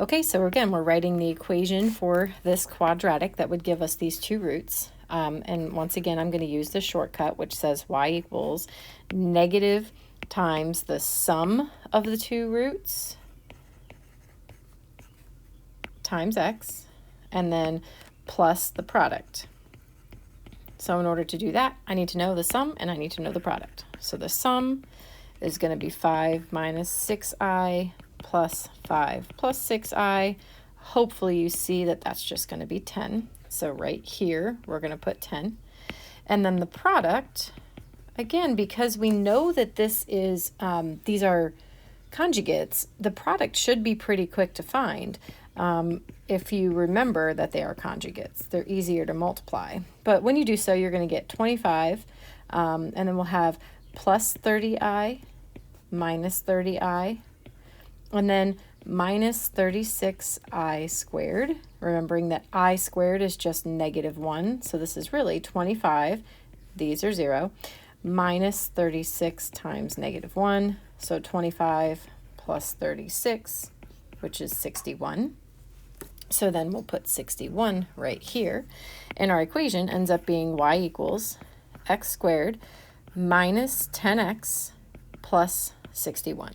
Okay, so again, we're writing the equation for this quadratic that would give us these two roots. And once again, I'm going to use the shortcut, which says y equals negative times the sum of the two roots times x, and then plus the product. So in order to do that, I need to know the sum and I need to know the product. So the sum is going to be 5 minus 6i plus 5 plus 6i. Hopefully you see that that's just going to be 10. So right here, we're going to put 10. And then the product, again, because we know that this is, these are conjugates, the product should be pretty quick to find. If you remember that they are conjugates, they're easier to multiply. But when you do so, you're going to get 25, and then we'll have plus 30i minus 30i, and then minus 36i squared, remembering that I squared is just -1, so this is really 25, these are 0, minus 36 times -1, so 25 plus 36, which is 61. So then we'll put 61 right here, and our equation ends up being y equals x squared minus 10x plus 61.